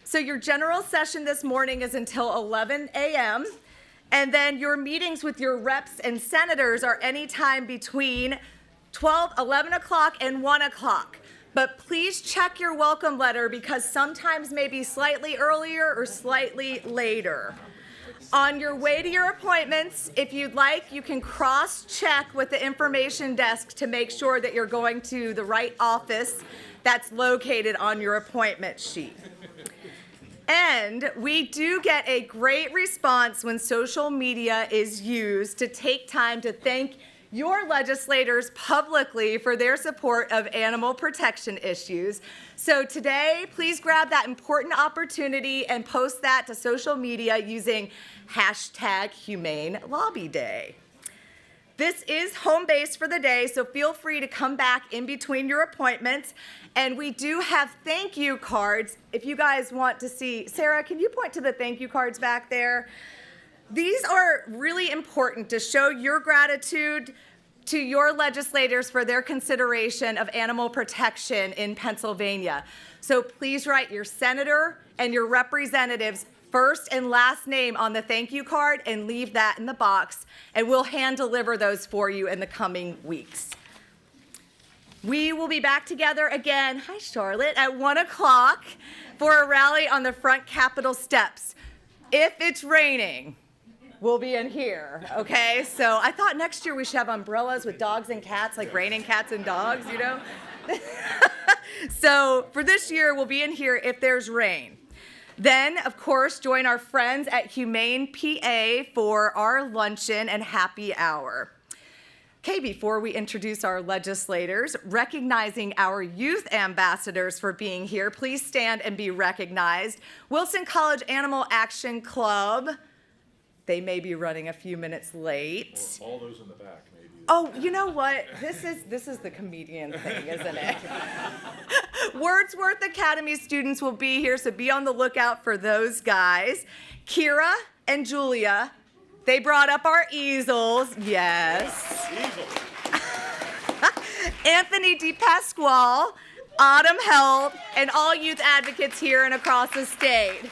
So your general session this morning is until 11 a.m. And then your meetings with your reps and senators are anytime between 11 o'clock and 1 o'clock. But please check your welcome letter because sometimes maybe slightly earlier or slightly later. On your way to your appointments, if you'd like, you can cross-check with the information desk to make sure that you're going to the right office that's located on your appointment sheet. And we do get a great response when social media is used to take time to thank your legislators publicly for their support of animal protection issues. So today, please grab that important opportunity and post that to social media using hashtag Humane Lobby Day. This is home base for the day, so feel free to come back in between your appointments. And we do have thank you cards. If you guys want to see, Sarah, can you point to the thank you cards back there? These are really important to show your gratitude to your legislators for their consideration of animal protection in Pennsylvania. So please write your senator and your representative's first and last name on the thank you card and leave that in the box, and we'll hand deliver those for you in the coming weeks. We will be back together again, hi Charlotte, at 1 o'clock for a rally on the front Capitol steps. If it's raining, we'll be in here, okay? So I thought next year we should have umbrellas with dogs and cats, like raining cats and dogs, you know? So for this year, we'll be in here if there's rain. Then, of course, join our friends at Humane PA for our luncheon and happy hour. Okay, before we introduce our legislators, recognizing our youth ambassadors for being here, please stand and be recognized. Wilson College Animal Action Club. They may be running a few minutes late. All those in the back, maybe. Oh, you know what? This is the comedian thing, isn't it? Wordsworth Academy students will be here, so be on the lookout for those guys. Kira and Julia, they brought up our easels. Yes. Easels. Anthony DePasquale, Autumn Held, and all youth advocates here and across the state.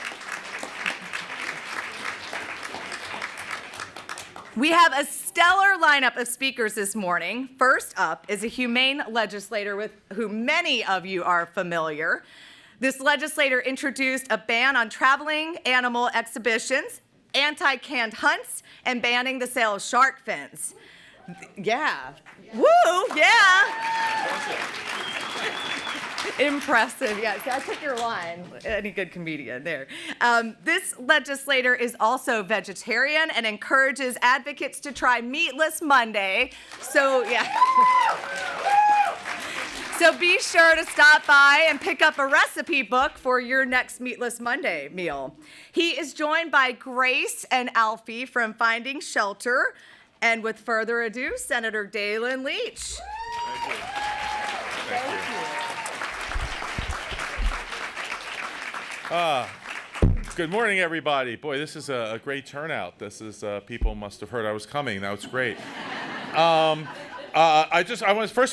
We have a stellar lineup of speakers this morning. First up is a humane legislator with whom many of you are familiar. This legislator introduced a ban on traveling animal exhibitions, anti-canned hunts, and banning the sale of shark fins. Yeah. Woo, yeah. Impressive, yes. I took your line. Any good comedian there. This legislator is also vegetarian and encourages advocates to try Meatless Monday. So, yeah. So be sure to stop by and pick up a recipe book for your next Meatless Monday meal. He is joined by Grace and Alfie from Finding Shelter. And with further ado, Senator Dalen Leach. Thank you. Thank you. Good morning, everybody. Boy, this is a great turnout. This is people must have heard I was coming. That was great. First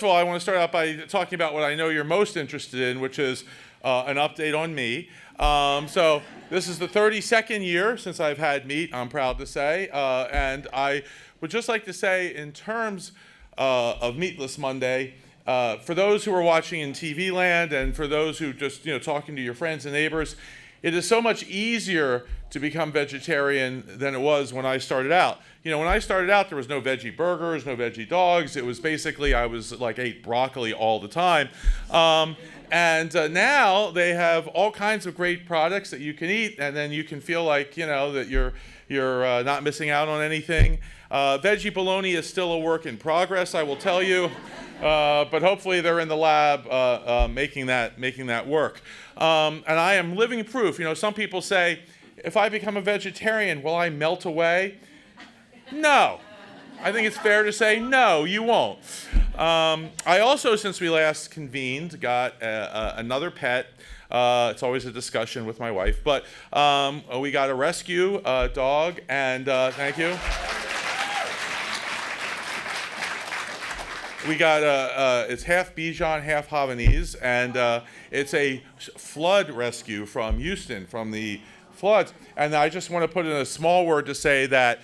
of all, I want to start out by talking about what I know you're most interested in, which is an update on me. So this is the 32nd year since I've had meat, I'm proud to say, and I would just like to say, in terms of Meatless Monday, for those who are watching in TV land and for those who just, talking to your friends and neighbors, it is so much easier to become vegetarian than it was when I started out. When I started out, there was no veggie burgers, no veggie dogs. It was basically, I was like ate broccoli all the time. And now they have all kinds of great products that you can eat, and then you can feel like, that you're not missing out on anything. Veggie bologna is still a work in progress, I will tell you, but hopefully they're in the lab making that work. And I am living proof. Some people say, if I become a vegetarian, will I melt away? No. I think it's fair to say no, you won't. I also, since we last convened, got another pet. It's always a discussion with my wife, but we got a rescue dog, and thank you. we got it's half Bichon, half Havanese, and it's a flood rescue from Houston, from the floods. And I just want to put in a small word to say that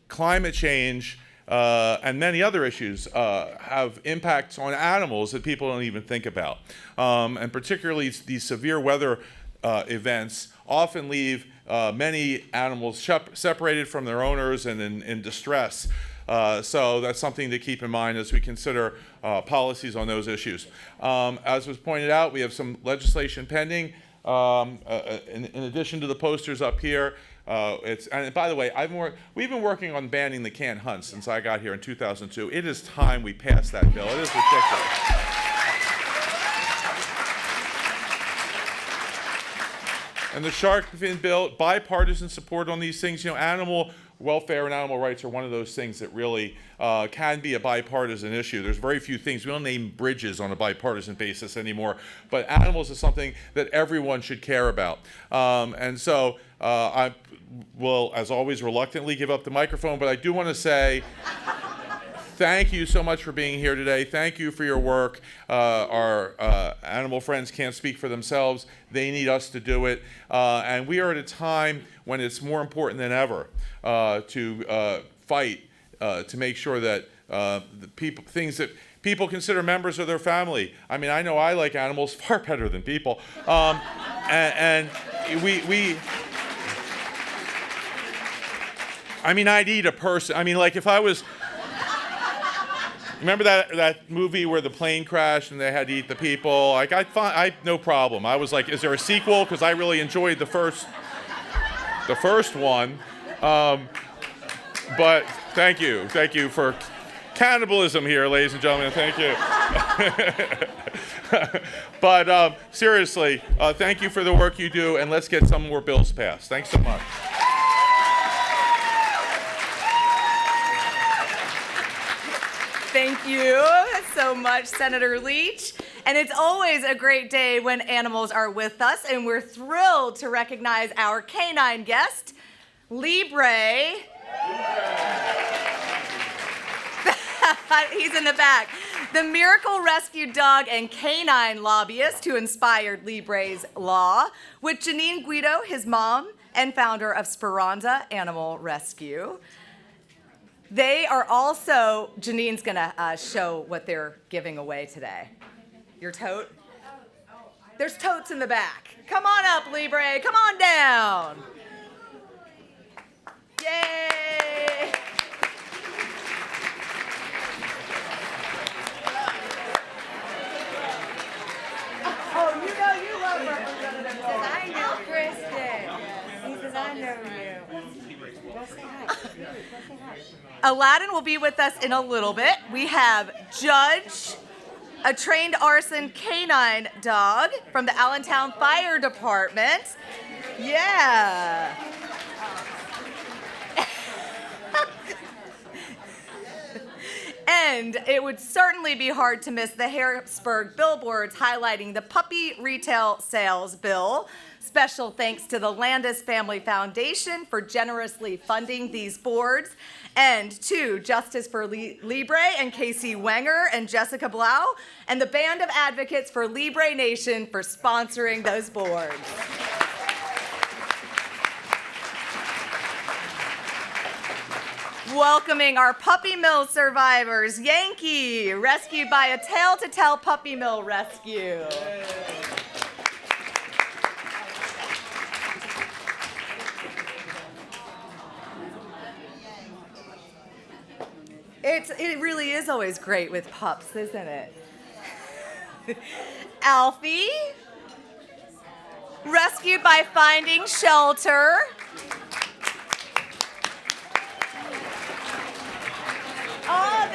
climate change and many other issues have impacts on animals that people don't even think about. And particularly these severe weather events often leave many animals separated from their owners and in distress. So that's something to keep in mind as we consider policies on those issues. As was pointed out, we have some legislation pending. In addition to the posters up here, and by the way, we've been working on banning the canned hunt since I got here in 2002. It is time we pass that bill. It is ridiculous. And the shark fin bill, bipartisan support on these things. You know, animal welfare and animal rights are one of those things that really can be a bipartisan issue. There's very few things. We don't name bridges on a bipartisan basis anymore, but animals is something that everyone should care about. And so I will, as always, reluctantly give up the microphone, but I do want to say thank you so much for being here today. Thank you for your work. Our animal friends can't speak for themselves. They need us to do it. And we are at a time when it's more important than ever to fight to make sure that things that people consider members of their family. I mean, I know I like animals far better than people. And I mean, I'd eat a person. I mean, like if I was... Remember that movie where the plane crashed and they had to eat the people? Like, I no problem. I was like, is there a sequel? Because I really enjoyed the first one. But thank you for cannibalism here, ladies and gentlemen. Thank you. But seriously, thank you for the work you do, and let's get some more bills passed. Thanks so much. Thank you so much, Senator Leach. And it's always a great day when animals are with us, and we're thrilled to recognize our canine guest, Libre. He's in the back. The miracle rescue dog and canine lobbyist who inspired Libre's Law, with Janine Guido, his mom, and founder of Speranza Animal Rescue. They are also, Janine's gonna show what they're giving away today. Your tote? There's totes in the back. Come on up, Libre, come on down. Yay! Oh, you know you love representatives. I know Kristen. He says, I know you. Go say hi. Go say hi. Aladdin will be with us in a little bit. We have Judge, a trained arson canine dog from the Allentown Fire Department. Yeah. And it would certainly be hard to miss the Harrisburg billboards highlighting the puppy retail sales bill. Special thanks to the Landis Family Foundation for generously funding these boards, and to Justice for Libre and Casey Wenger and Jessica Blau, and the Band of Advocates for Libre Nation for sponsoring those boards. Welcoming our puppy mill survivors, Yankee, rescued by a tail-to-tail puppy mill rescue. It really is always great with pups, isn't it? Alfie, rescued by Finding Shelter. Oh,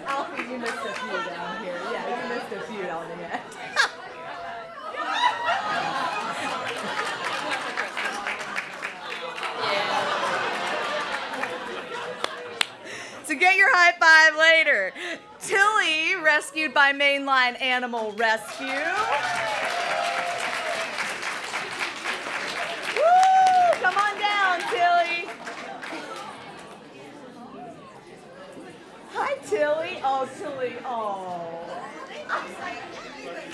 Alfie, you missed a few down here. Yeah, you missed a few down the end. So get your high five later. Tilly, rescued by Mainline Animal Rescue. Woo! Tilly. Oh, Tilly. Oh.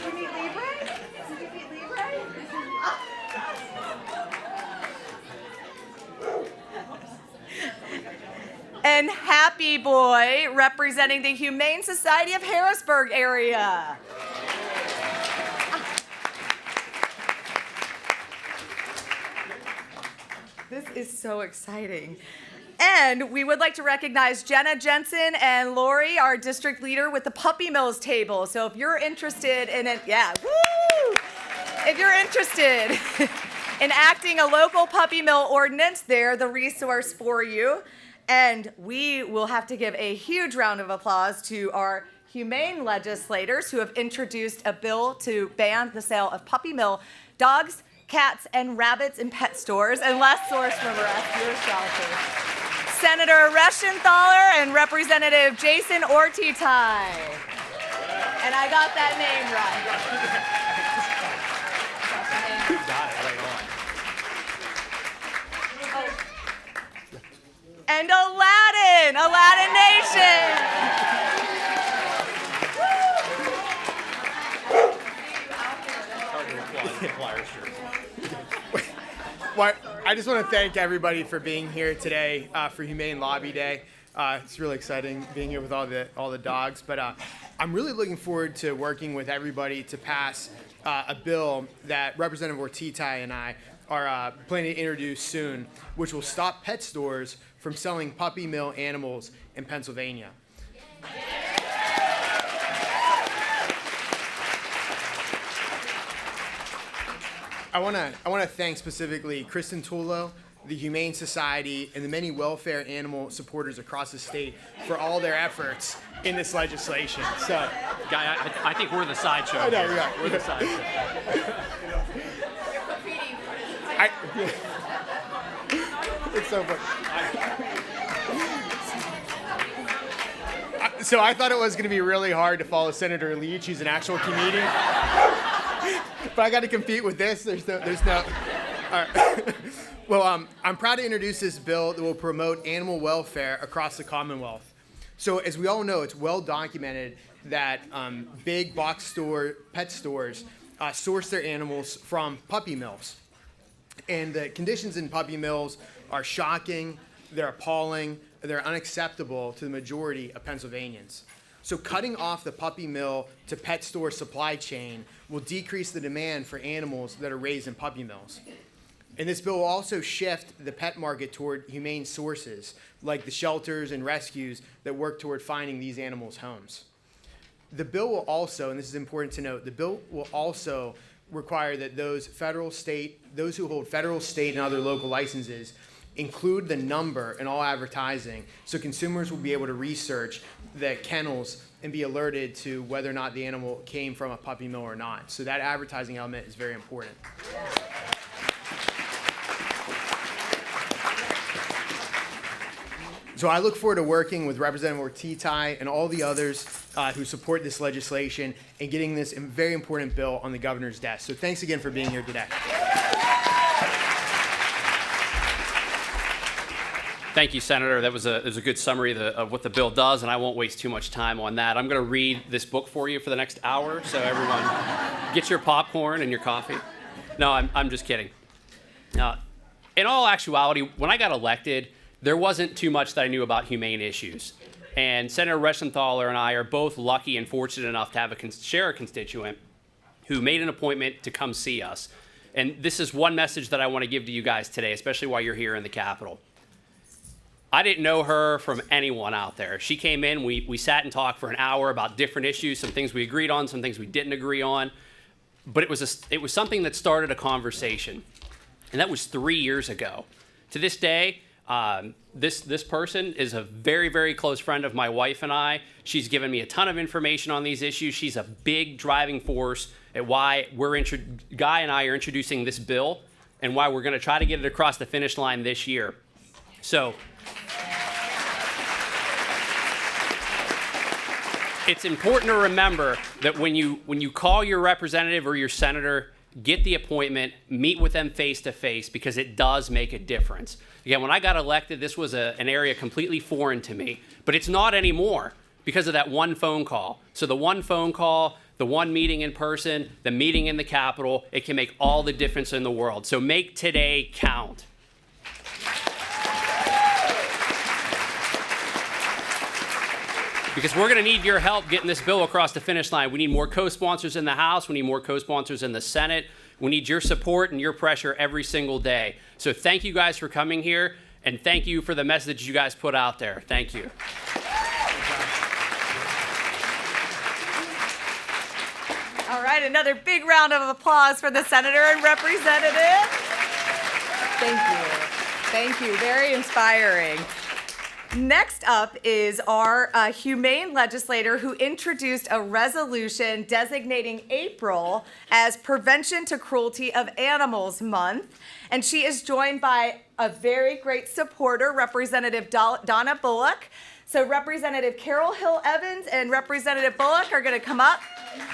You need Libre? You need Libre? And Happy Boy, representing the Humane Society of Harrisburg area. This is so exciting. And we would like to recognize Jenna Jensen and Lori, our district leader with the Puppy Mills table. So if you're interested in it, yeah, woo! If you're interested in acting a local puppy mill ordinance, they're the resource for you. And we will have to give a huge round of applause to our humane legislators who have introduced a bill to ban the sale of puppy mill dogs, cats, and rabbits in pet stores unless sourced from rescue shelters. Senator Reschenthaler and Representative Jason Ortitai. And I got that name right. And Aladdin Nation. Well, I just want to thank everybody for being here today for Humane Lobby Day. It's really exciting being here with all the dogs, but I'm really looking forward to working with everybody to pass a bill that Representative Ortitai and I are planning to introduce soon, which will stop pet stores from selling puppy mill animals in Pennsylvania. I want to thank specifically Kristen Tullo, the Humane Society, and the many welfare animal supporters across the state for all their efforts in this legislation. So, Guy, I think we're the sideshow. I know, here. yeah. We're the sideshow. It's so funny. So I thought it was going to be really hard to follow Senator Leach. She's an actual comedian. But I got to compete with this. There's no. All right. Well, I'm proud to introduce this bill that will promote animal welfare across the Commonwealth. So as we all know, it's well documented that big box store pet stores source their animals from puppy mills. And the conditions in puppy mills are shocking, they're appalling, they're unacceptable to the majority of Pennsylvanians. So cutting off the puppy mill to pet store supply chain will decrease the demand for animals that are raised in puppy mills. And this bill will also shift the pet market toward humane sources, like the shelters and rescues that work toward finding these animals homes. The bill will also, and this is important to note, the bill will also require that those who hold federal, state, and other local licenses include the number in all advertising so consumers will be able to research the kennels and be alerted to whether or not the animal came from a puppy mill or not. So that advertising element is very important. So I look forward to working with Representative Ortitai and all the others who support this legislation and getting this very important bill on the governor's desk. So thanks again for being here today. Thank you, Senator. That was a good summary of what the bill does, and I won't waste too much time on that. I'm going to read this book for you for the next hour, so everyone get your popcorn and your coffee. No, I'm just kidding. In all actuality, when I got elected, there wasn't too much that I knew about humane issues. And Senator Reschenthaler and I are both lucky and fortunate enough to have share a constituent who made an appointment to come see us. And this is one message that I want to give to you guys today, especially while you're here in the Capitol. I didn't know her from anyone out there. She came in, we sat and talked for an hour about different issues, some things we agreed on, some things we didn't agree on. But it was something that started a conversation. And that was 3 years ago. To this day, this person is a very, very close friend of my wife and I. She's given me a ton of information on these issues. She's a big driving force at why Guy and I are introducing this bill and why we're going to try to get it across the finish line this year. So it's important to remember that when you call your representative or your senator, get the appointment, meet with them face to face, because it does make a difference. Again, when I got elected, this was an area completely foreign to me, but it's not anymore, because of that one phone call. So the one phone call, the one meeting in person, the meeting in the Capitol, it can make all the difference in the world. So make today count. Because we're going to need your help getting this bill across the finish line. We need more co-sponsors in the House. We need more co-sponsors in the Senate. We need your support and your pressure every single day. So thank you guys for coming here, and thank you for the message you guys put out there. Thank you. All right, another big round of applause for the senator and representative. Thank you. Thank you. Very inspiring. Next up is our Humane Legislator who introduced a resolution designating April as Prevention to Cruelty of Animals Month. And she is joined by a very great supporter, Representative Donna Bullock. So Representative Carol Hill Evans and Representative Bullock are going to come up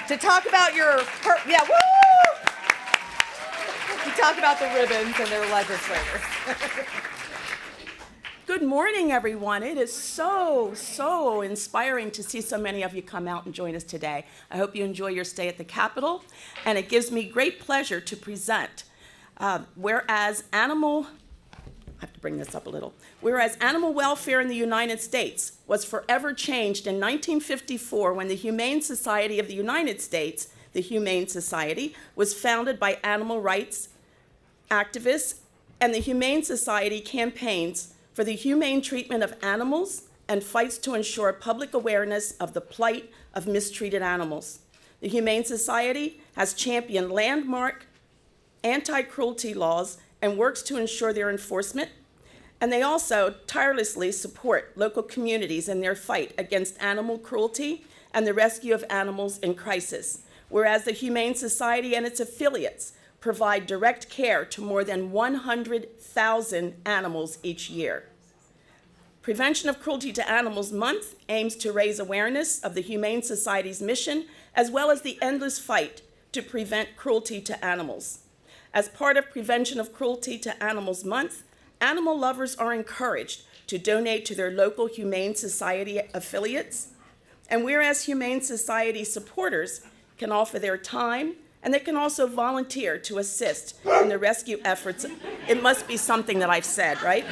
to talk about your, yeah, woo! To talk about the ribbons and their legislators. Good morning, everyone. It is so inspiring to see so many of you come out and join us today. I hope you enjoy your stay at the Capitol, and it gives me great pleasure to present whereas animal welfare in the United States was forever changed in 1954 when the Humane Society of the United States, the Humane Society, was founded by animal rights activists, and the Humane Society campaigns for the humane treatment of animals and fights to ensure public awareness of the plight of mistreated animals. The Humane Society has championed landmark anti-cruelty laws and works to ensure their enforcement, and they also tirelessly support local communities in their fight against animal cruelty and the rescue of animals in crisis, whereas the Humane Society and its affiliates provide direct care to more than 100,000 animals each year. Prevention of Cruelty to Animals Month aims to raise awareness of the Humane Society's mission, as well as the endless fight to prevent cruelty to animals. As part of Prevention of Cruelty to Animals Month, animal lovers are encouraged to donate to their local Humane Society affiliates. And whereas Humane Society supporters can offer their time, and they can also volunteer to assist in the rescue efforts. It must be something that I've said, right?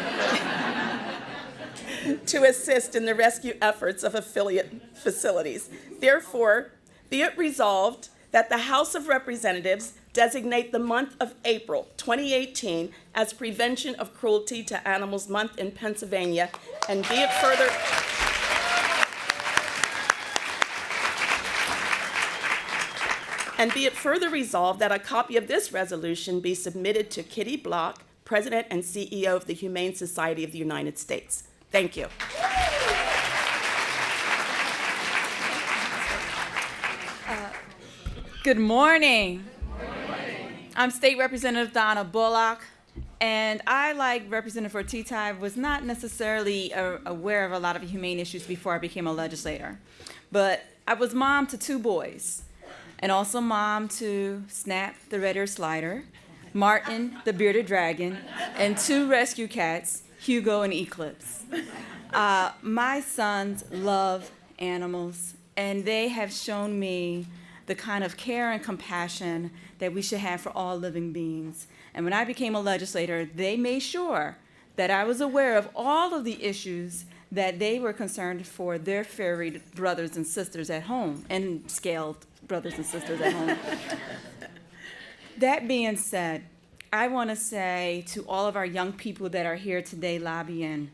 To assist in the rescue efforts of affiliate facilities. Therefore, be it resolved that the House of Representatives designate the month of April 2018 as Prevention of Cruelty to Animals Month in Pennsylvania, and be it further... And be it further resolved that a copy of this resolution be submitted to Kitty Block, President and CEO of the Humane Society of the United States. Thank you. Good morning. I'm State Representative Donna Bullock, and I, like Representative Ortiz, was not necessarily aware of a lot of humane issues before I became a legislator. But I was mom to 2 boys, and also mom to Snap, the red-eared slider, Martin, the bearded dragon, and 2 rescue cats, Hugo and Eclipse. My sons love animals, and they have shown me the kind of care and compassion that we should have for all living beings. And when I became a legislator, they made sure that I was aware of all of the issues that they were concerned for their furry brothers and sisters at home, and scaled brothers and sisters at home. That being said, I want to say to all of our young people that are here today lobbying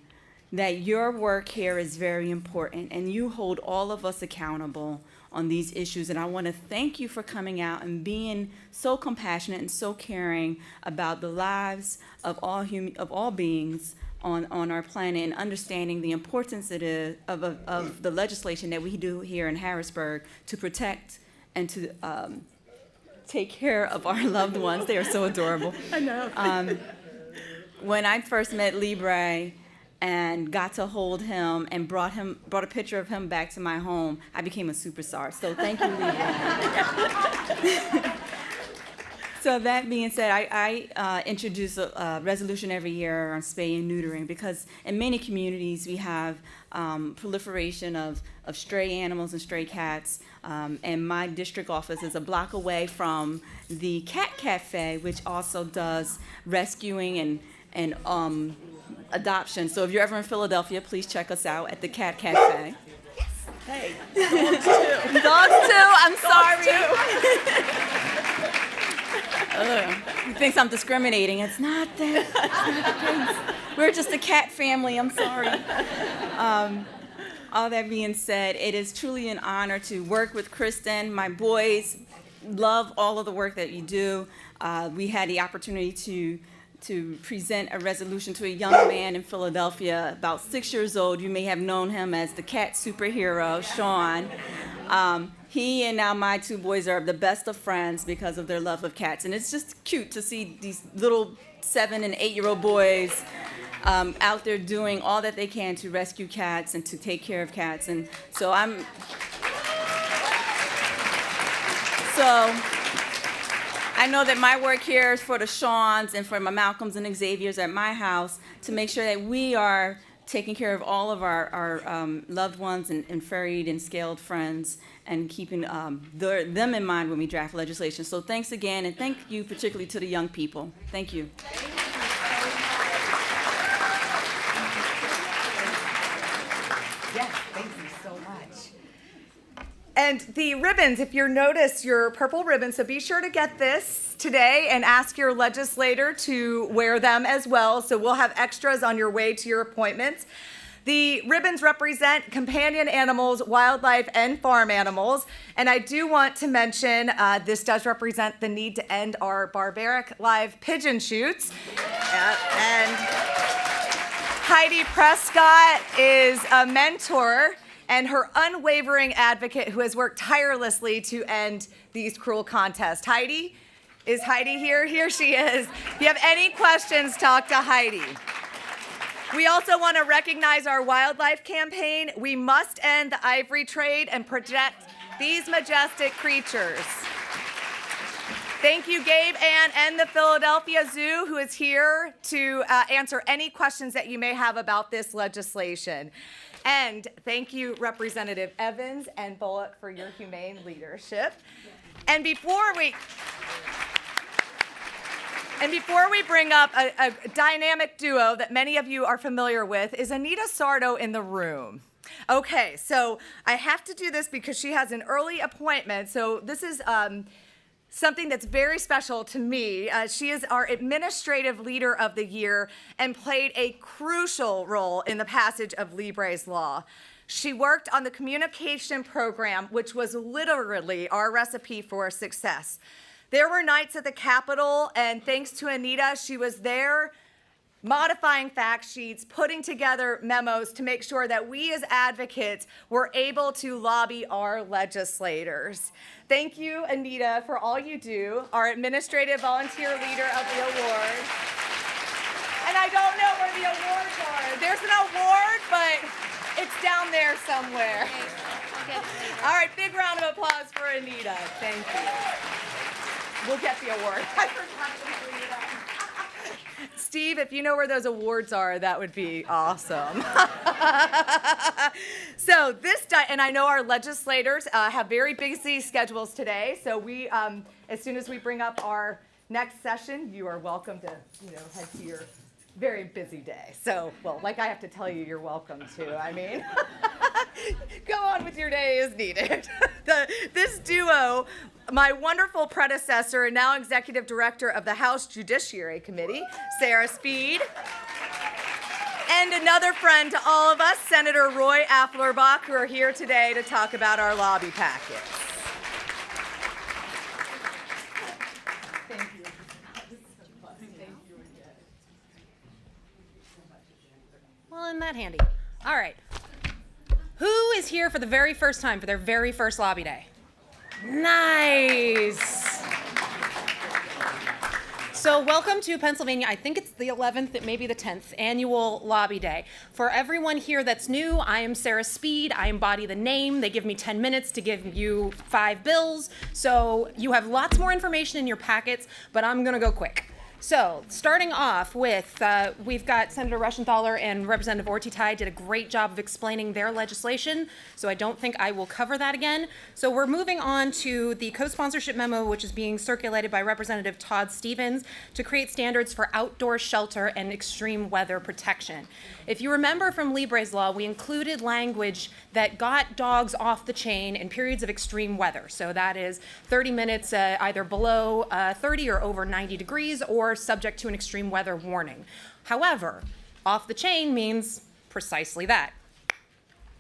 that your work here is very important, and you hold all of us accountable on these issues. And I want to thank you for coming out and being so compassionate and so caring about the lives of all beings on our planet, and understanding the importance it is of the legislation that we do here in Harrisburg to protect and to take care of our loved ones. They are so adorable. I know. When I first met Libre and got to hold him and brought a picture of him back to my home, I became a superstar. So thank you, Libre. So that being said, I introduce a resolution every year on spay and neutering because in many communities we have proliferation of stray animals and stray cats. And my district office is a block away from the Cat Cafe, which also does rescuing and adoption. So if you're ever in Philadelphia, please check us out at the Cat Cafe. Hey, Dogs too, I'm sorry. You think I'm discriminating. It's not that. It's not the case. We're just a cat family, I'm sorry. All that being said, it is truly an honor to work with Kristen. My boys love all of the work that you do. We had the opportunity to present a resolution to a young man in Philadelphia, about 6 years old. You may have known him as the cat superhero, Sean. He and now my two boys are the best of friends because of their love of cats. And it's just cute to see these little 7- and 8-year-old boys out there doing all that they can to rescue cats and to take care of cats. And so I know that my work here is for the Shawns and for my Malcolms and Xaviers at my house to make sure that we are taking care of all of our loved ones and furried and scaled friends and keeping them in mind when we draft legislation. So thanks again, and thank you particularly to the young people. Thank you. Yes, thank you so much. And the ribbons, if you notice your purple ribbons, so be sure to get this today and ask your legislator to wear them as well. So we'll have extras on your way to your appointments. The ribbons represent companion animals, wildlife, and farm animals. And I do want to mention this does represent the need to end our barbaric live pigeon shoots. And Heidi Prescott is a mentor and her unwavering advocate who has worked tirelessly to end these cruel contests. Heidi? Is Heidi here? Here she is. If you have any questions, talk to Heidi. We also want to recognize our wildlife campaign. We must end the ivory trade and protect these majestic creatures. Thank you, Gabe, Ann, and the Philadelphia Zoo, who is here to answer any questions that you may have about this legislation. And thank you, Representative Evans and Bullock, for your humane leadership. And before we bring up a dynamic duo that many of you are familiar with, is Anita Sardo in the room. Okay, so I have to do this because she has an early appointment. So this is something that's very special to me. She is our Administrative Leader of the Year and played a crucial role in the passage of Libre's Law. She worked on the communication program, which was literally our recipe for success. There were nights at the Capitol, and thanks to Anita, she was there modifying fact sheets, putting together memos to make sure that we as advocates were able to lobby our legislators. Thank you, Anita, for all you do, our Administrative Volunteer Leader of the Award. And I don't know where the awards are. There's an award, but it's down there somewhere. All right, big round of applause for Anita. Thank you. We'll get the award. I forgot to bring it up. Steve, if you know where those awards are, that would be awesome. So and I know our legislators have very busy schedules today. So we, as soon as we bring up our next session, you are welcome to, head to your very busy day. So, well, like I have to tell you, you're welcome to. I mean, go on with your day as needed. This duo, my wonderful predecessor and now Executive Director of the House Judiciary Committee, Sarah Speed, and another friend to all of us, Senator Roy Afflerbach, who are here today to talk about our lobby packets. Thank you. Well, isn't that handy? All right. Who is here for the very first time for their very first lobby day? Nice. So welcome to Pennsylvania. I think it's the 11th, it may be the 10th, annual Lobby Day. For everyone here that's new, I am Sarah Speed. I embody the name. They give me 10 minutes to give you 5 bills. So you have lots more information in your packets, but I'm going to go quick. So, starting off with, we've got Senator Reschenthaler and Representative Ortitay did a great job of explaining their legislation, so I don't think I will cover that again. So we're moving on to the co-sponsorship memo, which is being circulated by Representative Todd Stevens to create standards for outdoor shelter and extreme weather protection. If you remember from Libre's Law, we included language that got dogs off the chain in periods of extreme weather. So that is 30 minutes either below 30 or over 90 degrees, or subject to an extreme weather warning. However, off the chain means precisely that.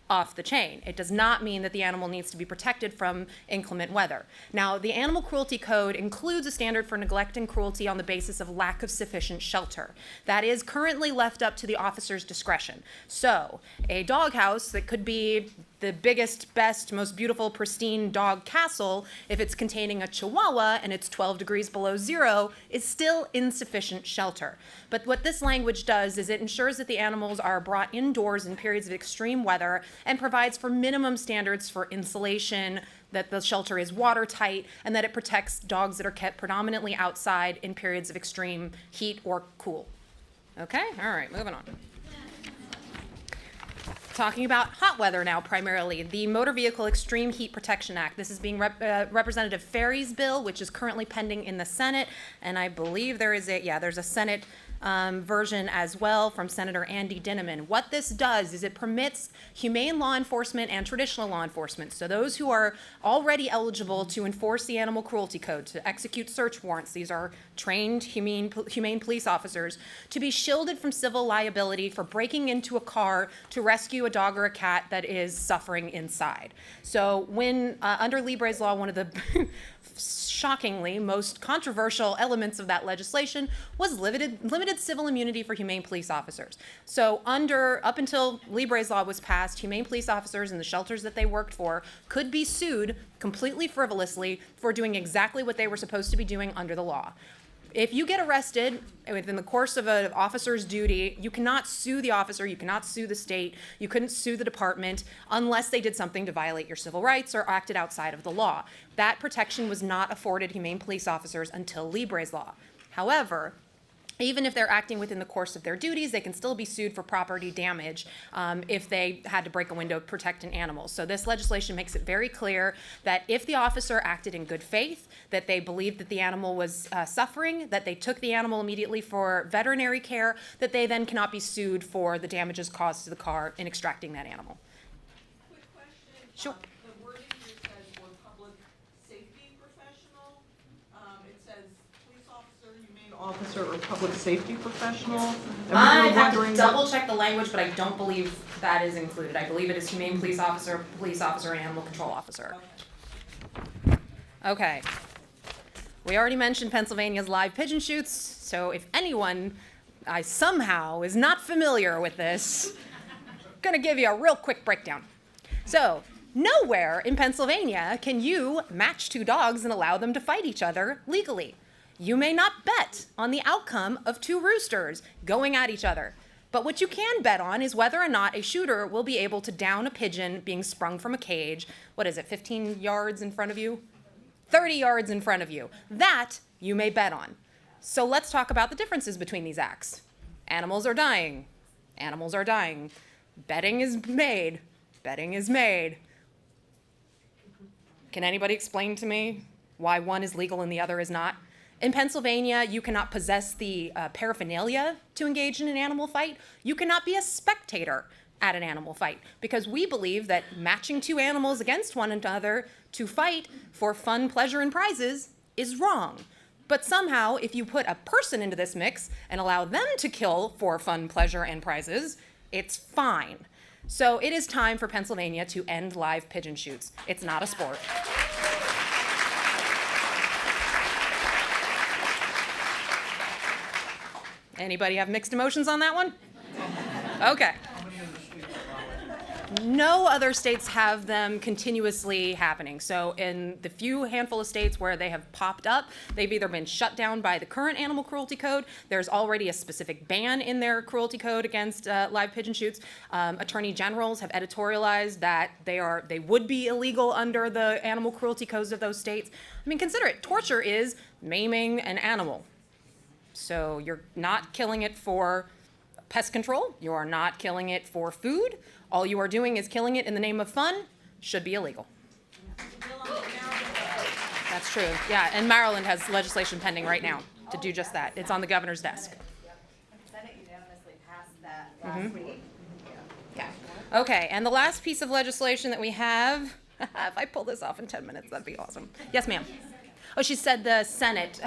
Off the chain. It does not mean that the animal needs to be protected from inclement weather. Now, the Animal Cruelty Code includes a standard for neglect and cruelty on the basis of lack of sufficient shelter. That is currently left up to the officer's discretion. So, a doghouse that could be the biggest, best, most beautiful, pristine dog castle, if it's containing a Chihuahua and it's 12 degrees below zero, is still insufficient shelter. But what this language does is it ensures that the animals are brought indoors in periods of extreme weather and provides for minimum standards for insulation, that the shelter is watertight, and that it protects dogs that are kept predominantly outside in periods of extreme heat or cool. Okay? All right, moving on. Talking about hot weather now primarily, the Motor Vehicle Extreme Heat Protection Act. This is being Representative Farry's bill, which is currently pending in the Senate, and I believe there's a Senate version as well from Senator Andy Dinniman. What this does is it permits humane law enforcement and traditional law enforcement, so those who are already eligible to enforce the Animal Cruelty Code, to execute search warrants, these are trained humane police officers, to be shielded from civil liability for breaking into a car to rescue a dog or a cat that is suffering inside. So when, under Libre's Law, one of the shockingly most controversial elements of that legislation was limited civil immunity for humane police officers. So up until Libre's Law was passed, humane police officers in the shelters that they worked for could be sued completely frivolously for doing exactly what they were supposed to be doing under the law. If you get arrested within the course of an officer's duty, you cannot sue the officer, you cannot sue the state, you couldn't sue the department unless they did something to violate your civil rights or acted outside of the law. That protection was not afforded humane police officers until Libre's Law. However, even if they're acting within the course of their duties, they can still be sued for property damage if they had to break a window to protect an animal. So this legislation makes it very clear that if the officer acted in good faith, that they believed that the animal was suffering, that they took the animal immediately for veterinary care, that they then cannot be sued for the damages caused to the car in extracting that animal. Quick question. Sure. The wording here says we're public safety professional. It says police officer, humane officer, or public safety professional. I have to double check the language, but I don't believe that is included. I believe it is humane police officer, and animal control officer. Okay. We already mentioned Pennsylvania's live pigeon shoots, so if anyone somehow is not familiar with this, I'm gonna give you a real quick breakdown. So, nowhere in Pennsylvania can you match 2 dogs and allow them to fight each other legally. You may not bet on the outcome of 2 roosters going at each other. But what you can bet on is whether or not a shooter will be able to down a pigeon being sprung from a cage, 15 yards in front of you? 30 yards in front of you. That you may bet on. So let's talk about the differences between these acts. Animals are dying. Animals are dying. Betting is made. Betting is made. Can anybody explain to me why one is legal and the other is not? In Pennsylvania, you cannot possess the paraphernalia to engage in an animal fight. You cannot be a spectator at an animal fight, because we believe that matching 2 animals against one another to fight for fun, pleasure, and prizes is wrong. But somehow, if you put a person into this mix and allow them to kill for fun, pleasure, and prizes, it's fine. So it is time for Pennsylvania to end live pigeon shoots. It's not a sport. Anybody have mixed emotions on that one? Okay. No other states have them continuously happening. So in the few handful of states where they have popped up, they've either been shut down by the current animal cruelty code. There's already a specific ban in their cruelty code against live pigeon shoots. Attorney generals have editorialized that they would be illegal under the animal cruelty codes of those states. I mean, consider it. Torture is maiming an animal. So you're not killing it for pest control. You are not killing it for food. All you are doing is killing it in the name of fun. Should be illegal. That's true. Yeah, and Maryland has legislation pending right now to do just that. It's on the governor's desk. Senate unanimously passed that last week. Yeah. Okay, and the last piece of legislation that we have, if I pull this off in 10 minutes, that'd be awesome. Yes, ma'am. Oh, she said the Senate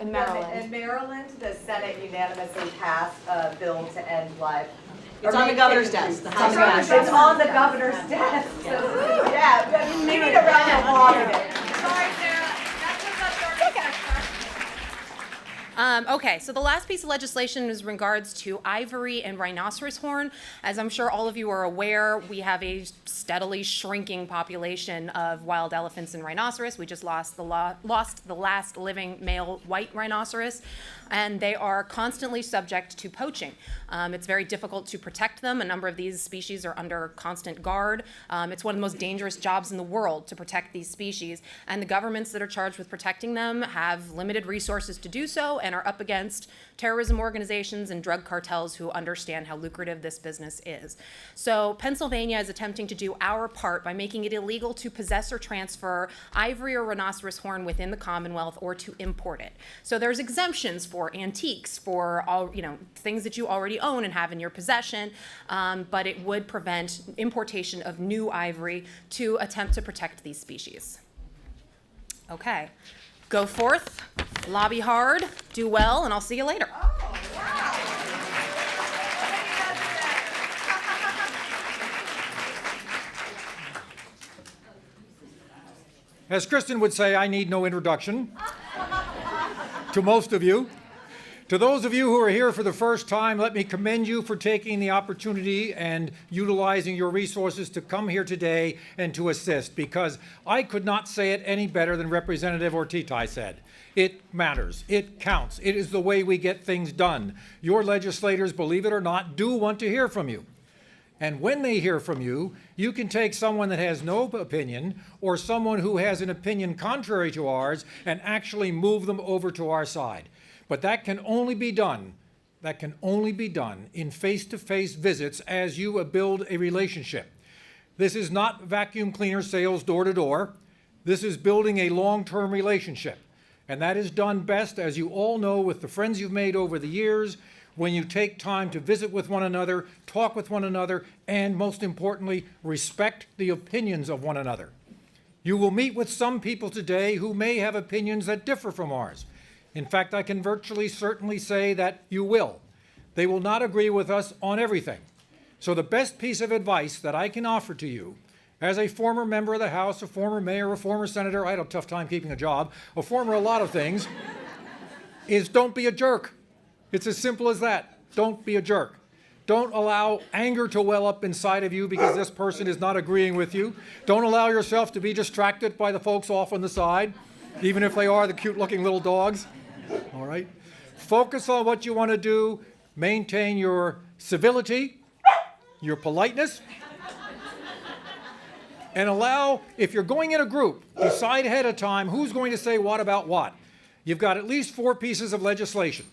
in Maryland. In Maryland, the Senate unanimously passed a bill to end live. It's on the governor's desk. It's on the governor's desk. So, yeah, you need a round of applause. Sorry, Sarah. Okay, so the last piece of legislation is in regards to ivory and rhinoceros horn. As I'm sure all of you are aware, we have a steadily shrinking population of wild elephants and rhinoceros. We just lost the last living male white rhinoceros, and they are constantly subject to poaching. It's very difficult to protect them. A number of these species are under constant guard. It's one of the most dangerous jobs in the world to protect these species, and the governments that are charged with protecting them have limited resources to do so and are up against terrorism organizations and drug cartels who understand how lucrative this business is. So Pennsylvania is attempting to do our part by making it illegal to possess or transfer ivory or rhinoceros horn within the Commonwealth or to import it. So there's exemptions for antiques, for all, things that you already own and have in your possession, but it would prevent importation of new ivory to attempt to protect these species. Okay. Go forth, lobby hard, do well, and I'll see you later. As Kristen would say, I need no introduction to most of you. To those of you who are here for the first time, let me commend you for taking the opportunity and utilizing your resources to come here today and to assist, because I could not say it any better than Representative Ortiz said. It matters. It counts. It is the way we get things done. Your legislators, believe it or not, do want to hear from you. And when they hear from you, you can take someone that has no opinion or someone who has an opinion contrary to ours and actually move them over to our side. But that can only be done in face-to-face visits as you build a relationship. This is not vacuum cleaner sales door to door. This is building a long-term relationship. And that is done best, as you all know, with the friends you've made over the years, when you take time to visit with one another, talk with one another, and most importantly, respect the opinions of one another. You will meet with some people today who may have opinions that differ from ours. In fact, I can virtually certainly say that you will. They will not agree with us on everything. So the best piece of advice that I can offer to you, as a former member of the House, a former mayor, a former senator, I had a tough time keeping a job, a former a lot of things, is don't be a jerk. It's as simple as that. Don't be a jerk. Don't allow anger to well up inside of you because this person is not agreeing with you. Don't allow yourself to be distracted by the folks off on the side, even if they are the cute-looking little dogs. All right? Focus on what you want to do. Maintain your civility, your politeness, and allow, if you're going in a group, decide ahead of time who's going to say what about what. You've got at least 4 pieces of legislation.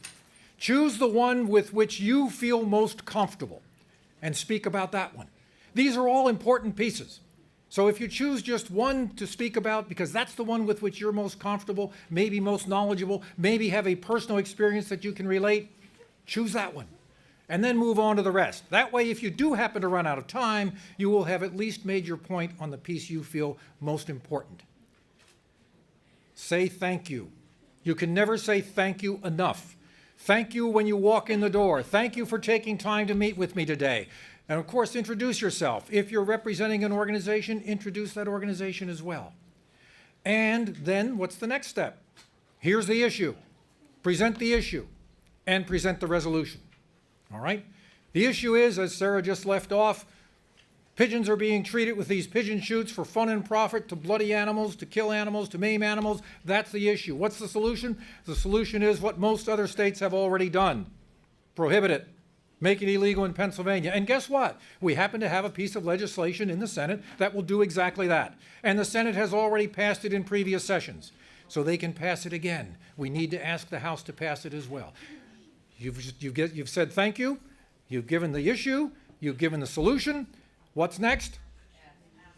Choose the one with which you feel most comfortable and speak about that one. These are all important pieces. So if you choose just one to speak about because that's the one with which you're most comfortable, maybe most knowledgeable, maybe have a personal experience that you can relate, choose that one. And then move on to the rest. That way, if you do happen to run out of time, you will have at least made your point on the piece you feel most important. Say thank you. You can never say thank you enough. Thank you when you walk in the door. Thank you for taking time to meet with me today. And of course, introduce yourself. If you're representing an organization, introduce that organization as well. And then what's the next step? Here's the issue. Present the issue and present the resolution. All right? The issue is, as Sarah just left off, Pigeons are being treated with these pigeon shoots for fun and profit, to bloody animals, to kill animals, to maim animals. That's the issue. What's the solution? The solution is what most other states have already done. Prohibit it. Make it illegal in Pennsylvania. And guess what? We happen to have a piece of legislation in the Senate that will do exactly that. And the Senate has already passed it in previous sessions. So they can pass it again. We need to ask the House to pass it as well. You've said thank you. You've given the issue. You've given the solution. What's next?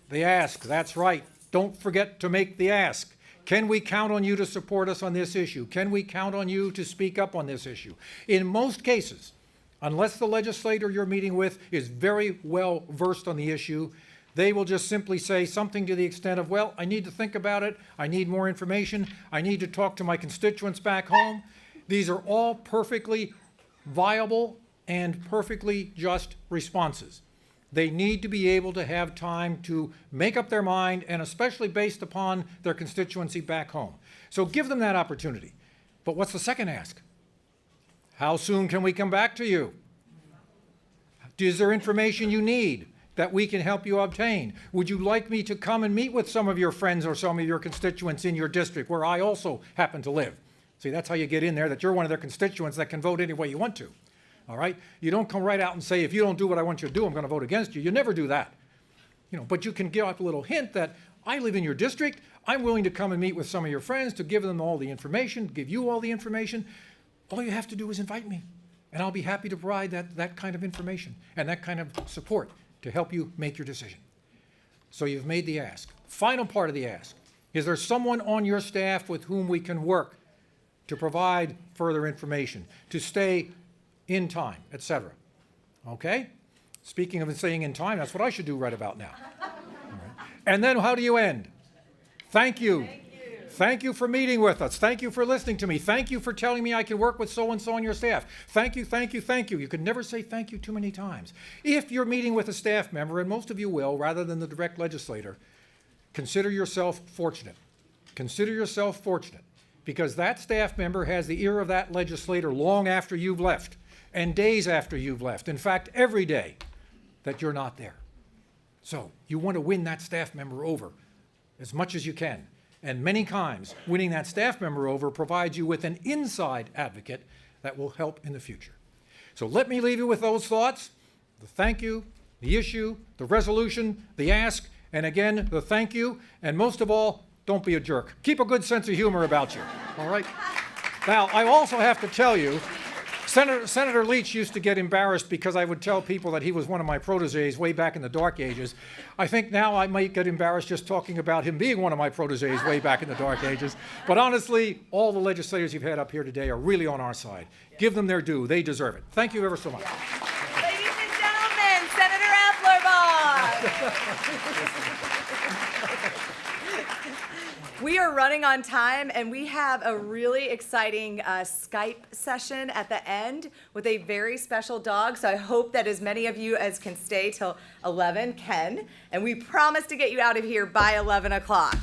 The ask. That's right. Don't forget to make the ask. Can we count on you to support us on this issue? Can we count on you to speak up on this issue? In most cases, unless the legislator you're meeting with is very well versed on the issue, they will just simply say something to the extent of, well, I need to think about it. I need more information. I need to talk to my constituents back home. These are all perfectly viable and perfectly just responses. They need to be able to have time to make up their mind, and especially based upon their constituency back home. So give them that opportunity. But what's the second ask? How soon can we come back to you? Is there information you need that we can help you obtain? Would you like me to come and meet with some of your friends or some of your constituents in your district where I also happen to live? See, that's how you get in there, that you're one of their constituents that can vote any way you want to. All right? You don't come right out and say, if you don't do what I want you to do, I'm going to vote against you. You never do that. But you can give up a little hint that I live in your district. I'm willing to come and meet with some of your friends to give them all the information, give you all the information. All you have to do is invite me, and I'll be happy to provide that kind of information and that kind of support to help you make your decision. So you've made the ask. Final part of the ask. Is there someone on your staff with whom we can work to provide further information, to stay in time, etc.? Okay? Speaking of staying in time, that's what I should do right about now. All right. And then how do you end? Thank you. Thank you. Thank you for meeting with us. Thank you for listening to me. Thank you for telling me I can work with so-and-so on your staff. Thank you, thank you, thank you. You can never say thank you too many times. If you're meeting with a staff member, and most of you will, rather than the direct legislator, consider yourself fortunate. Consider yourself fortunate, because that staff member has the ear of that legislator long after you've left, and days after you've left. In fact, every day that you're not there. So you want to win that staff member over as much as you can. And many times, winning that staff member over provides you with an inside advocate that will help in the future. So let me leave you with those thoughts: the thank you, the issue, the resolution, the ask, and again, the thank you. And most of all, don't be a jerk. Keep a good sense of humor about you, all right? Now, I also have to tell you, Senator Leach used to get embarrassed because I would tell people that he was one of my proteges way back in the dark ages. I think now I might get embarrassed just talking about him being one of my proteges way back in the dark ages. But honestly, all the legislators you've had up here today are really on our side. Give them their due. They deserve it. Thank you ever so much. Ladies and gentlemen, Senator Applerbaum. We are running on time, and we have a really exciting Skype session at the end with a very special dog. So I hope that as many of you as can stay till 11 can. And we promise to get you out of here by 11 o'clock.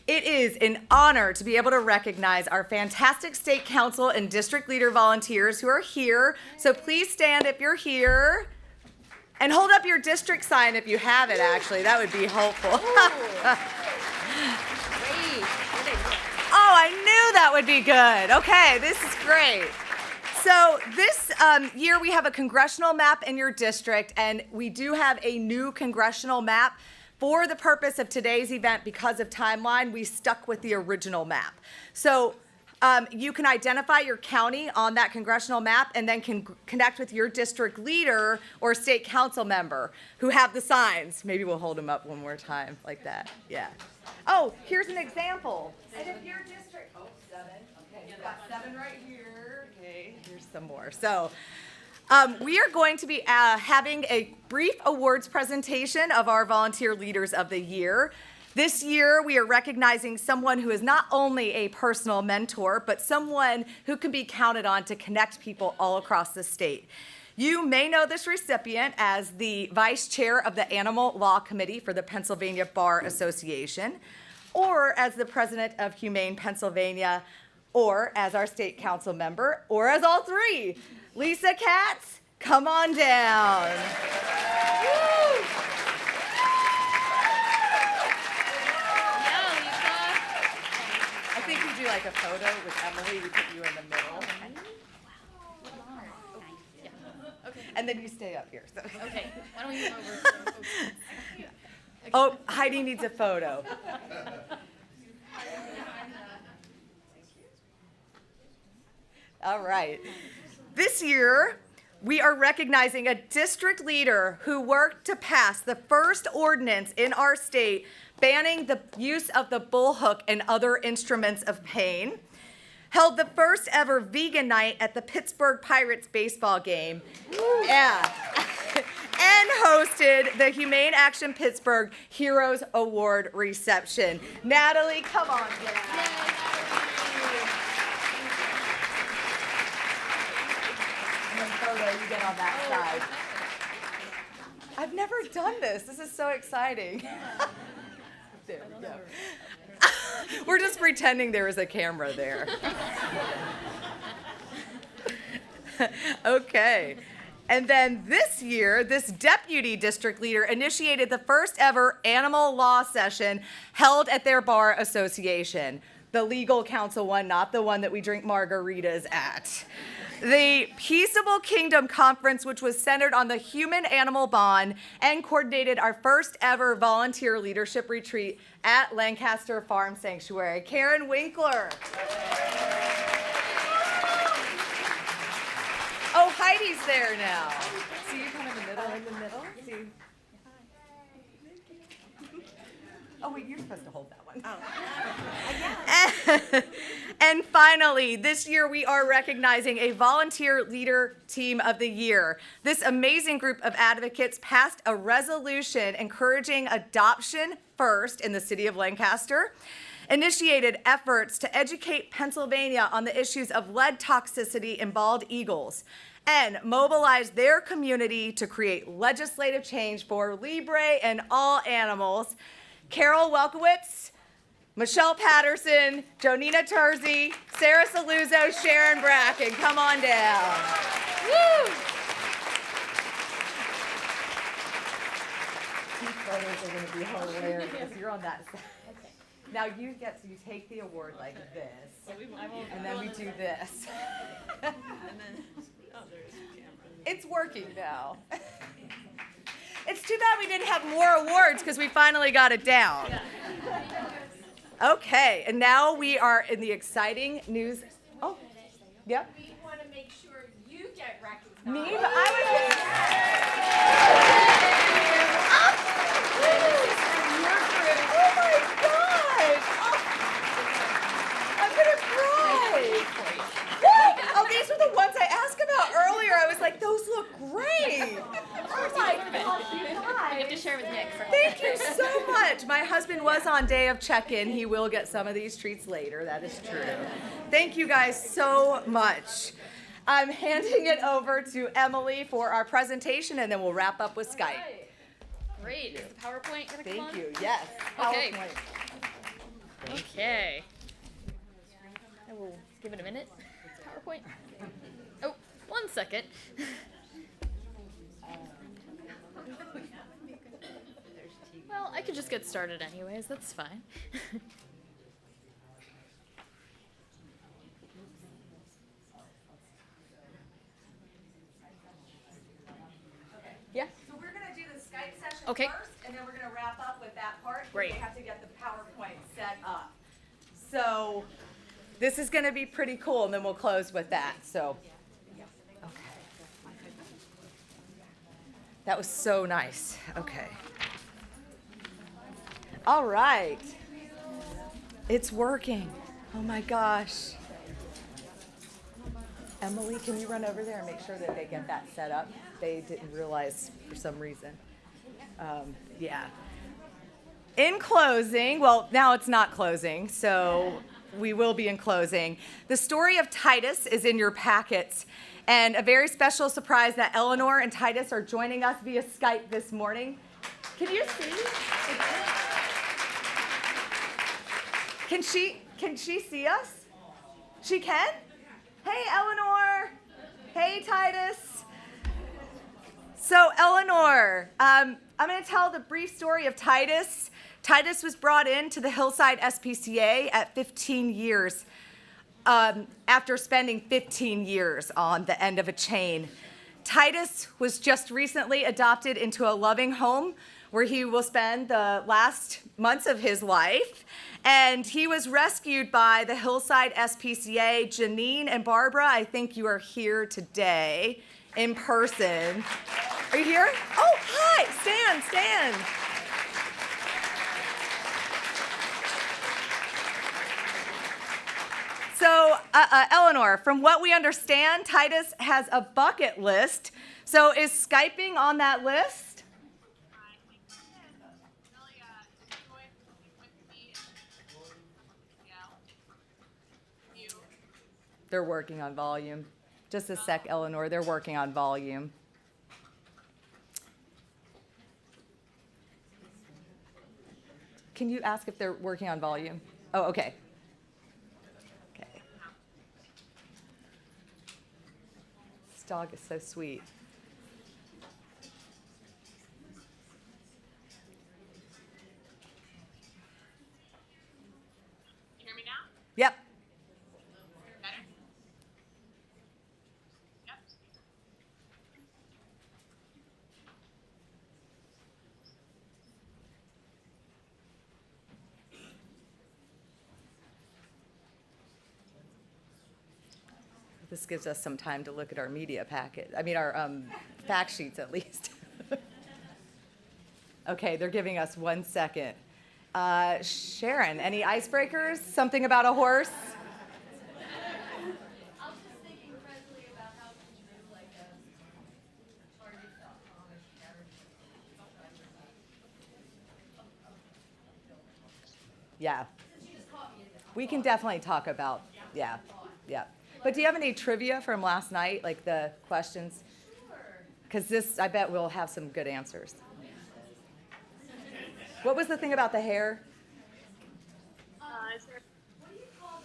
It is an honor to be able to recognize our fantastic state council and district leader volunteers who are here. So please stand if you're here. And hold up your district sign if you have it, actually. That would be helpful. Oh, I knew that would be good. Okay, this is great. So this year we have a congressional map in your district, and we do have a new congressional map. For the purpose of today's event, because of timeline, we stuck with the original map. So you can identify your county on that congressional map and then can connect with your district leader or state council member who have the signs. Maybe we'll hold them up one more time like that. Yeah. Oh, here's an example. And if your district, 7. Okay, you've got 7 right here. Okay, here's some more. So we are going to be having a brief awards presentation of our volunteer leaders of the year. This year, we are recognizing someone who is not only a personal mentor, but someone who can be counted on to connect people all across the state. You may know this recipient as the Vice Chair of the Animal Law Committee for the Pennsylvania Bar Association, or as the President of Humane Pennsylvania, or as our State Council member, or as all three. Lisa Katz, come on down. Woo! like a photo with Emily, we put you in the middle. And then you stay up here. So. Okay, why don't we move over? Oh, Heidi needs a photo. All right. This year, we are recognizing a district leader who worked to pass the first ordinance in our state banning the use of the bullhook and other instruments of pain, held the first ever vegan night at the Pittsburgh Pirates baseball game, yeah, and hosted the Humane Action Pittsburgh Heroes Award reception. Natalie, come on down. And then photo, you get on that side. I've never done this. This is so exciting. There we go. We're just pretending there is a camera there. Okay. And then this year, this deputy district leader initiated the first ever animal law session held at their bar association. The legal counsel one, not the one that we drink margaritas at. The Peaceable Kingdom Conference, which was centered on the human-animal bond and coordinated our first ever volunteer leadership retreat at Lancaster Farm Sanctuary. Karen Winkler. Oh, Heidi's there now. See you kind of in the middle. See. Oh, wait, you're supposed to hold that one. Oh. And finally, this year we are recognizing a volunteer leader team of the year. This amazing group of advocates passed a resolution encouraging adoption first in the city of Lancaster, initiated efforts to educate Pennsylvania on the issues of lead toxicity in bald eagles, and mobilized their community to create legislative change for Libre and all animals. Carol Welkowitz, Michelle Patterson, Jonina Terzi, Sarah Saluzzo, Sharon Bracken. Come on down. Woo! These photos are going to be hilarious. You're on that side. Okay. Now you take the award like this, and then we do this. It's working now. It's too bad we didn't have more awards because we finally got it down. Okay, and now we are in the exciting news. Oh, yep. We want to make sure you get recognized. Me? But I was. Oh my gosh! I'm gonna cry. Oh, these were the ones I asked about earlier. I was like, those look great. Oh my gosh, you guys. You have to share with Nick first. Thank you so much. My husband was on day of check-in. He will get some of these treats later. That is true. Thank you guys so much. I'm handing it over to Emily for our presentation, and then we'll wrap up with Skype. Great. Is the PowerPoint going to come on? Thank you. Yes. Okay. PowerPoint. Okay. I will give it a minute. PowerPoint. Oh, 1 second. Well, I could just get started anyways. That's fine. Yeah. So we're going to do the Skype session Okay. first, and then we're going to wrap up with that part. Great. We have to get the PowerPoint set up. So this is going to be pretty cool, and then we'll close with that. So, okay. That was so nice. Okay. All right. It's working. Oh my gosh. Emily, can you run over there and make sure that they get that set up? They didn't realize for some reason. Yeah. In closing, well, now it's not closing, so we will be in closing. The story of Titus is in your packets, and a very special surprise that Eleanor and Titus are joining us via Skype this morning. Can you see? Can she see us? She can? Hey, Eleanor. Hey, Titus. So, Eleanor, I'm going to tell the brief story of Titus. Titus was brought into the Hillside SPCA at 15 years. after spending 15 years on the end of a chain. Titus was just recently adopted into a loving home where he will spend the last months of his life. And he was rescued by the Hillside SPCA. Janine and Barbara, I think you are here today in person. Are you here? Oh, hi, stand. So, Eleanor, from what we understand, Titus has a bucket list. So is Skyping on that list? They're working on volume. Just a sec, Eleanor. They're working on volume. Can you ask if they're working on volume? Oh, okay. Okay. This dog is so sweet. You hear me now? Yep. Better? Yep. This gives us some time to look at our media packet. I mean, our fact sheets at least. Okay, they're giving us 1 second. Sharon, any icebreakers? Something about a horse? I was just thinking presently about how to do like a target.com-ish character. Yeah. We can definitely talk about, yeah. But do you have any trivia from last night, like the questions? Because this, I bet we'll have some good answers. What was the thing about the hair? Is there... What do you call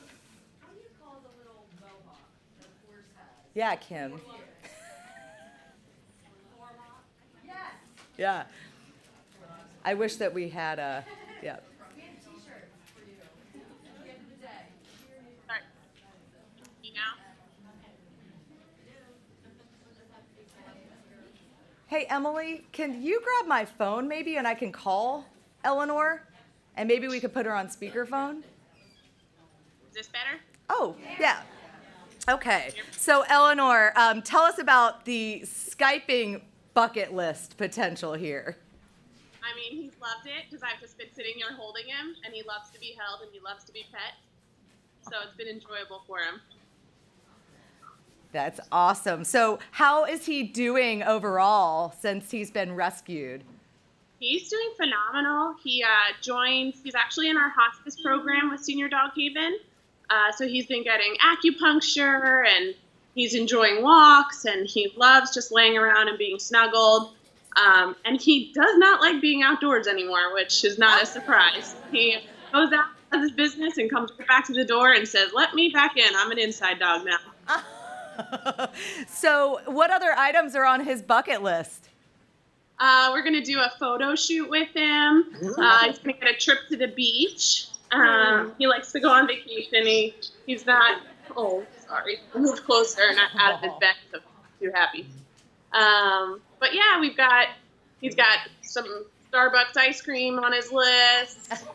the little mohawk that a horse has? Yeah, Kim. Yes. Yeah. I wish that we had a, yeah. We have t-shirts for you at the end of the day. Sorry. You now? Hey, Emily, can you grab my phone maybe and I can call Eleanor? And maybe we could put her on speakerphone? Is this better? Oh, yeah. Okay. So, Eleanor, tell us about the Skyping bucket list potential here. I mean, he's loved it because I've just been sitting here holding him, and he loves to be held and he loves to be pet. So it's been enjoyable for him. That's awesome. So, how is he doing overall since he's been rescued? He's doing phenomenal. He's actually in our hospice program with Senior Dog Haven. So he's been getting acupuncture and he's enjoying walks and he loves just laying around and being snuggled. And he does not like being outdoors anymore, which is not a surprise. He goes out, does his business, and comes right back to the door and says, "Let me back in. I'm an inside dog now." So, what other items are on his bucket list? We're going to do a photo shoot with him. He's going to get a trip to the beach. He likes to go on vacation. He's not, sorry, moved closer and not out of his bed, so I'm too happy. But yeah, he's got some Starbucks ice cream on his list.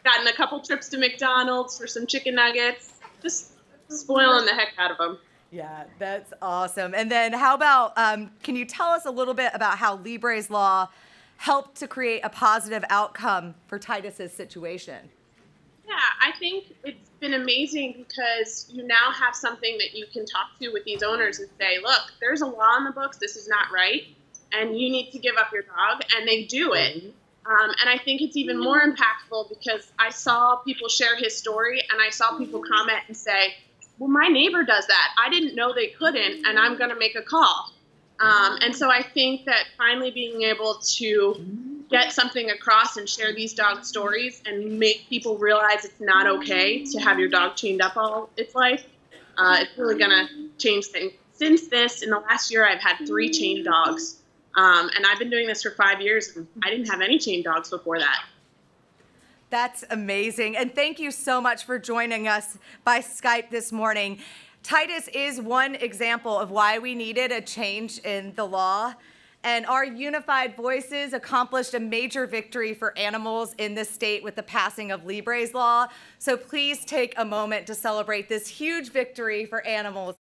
Gotten a couple trips to McDonald's for some chicken nuggets. Just spoiling the heck out of him. Yeah, that's awesome. And then how about, can you tell us a little bit about how Libre's Law helped to create a positive outcome for Titus's situation? Yeah, I think it's been amazing because you now have something that you can talk to with these owners and say, look, there's a law in the books, this is not right, and you need to give up your dog, and they do it. And I think it's even more impactful because I saw people share his story, and I saw people comment and say, well, my neighbor does that. I didn't know they couldn't, and I'm going to make a call. And so I think that finally being able to get something across and share these dog stories and make people realize it's not okay to have your dog chained up all its life, it's really going to change things. Since this, in the last year, I've had 3 chained dogs. And I've been doing this for 5 years, and I didn't have any chained dogs before that. That's amazing. And thank you so much for joining us by Skype this morning. Titus is one example of why we needed a change in the law. And our unified voices accomplished a major victory for animals in this state with the passing of Libre's law. So please take a moment to celebrate this huge victory for animals.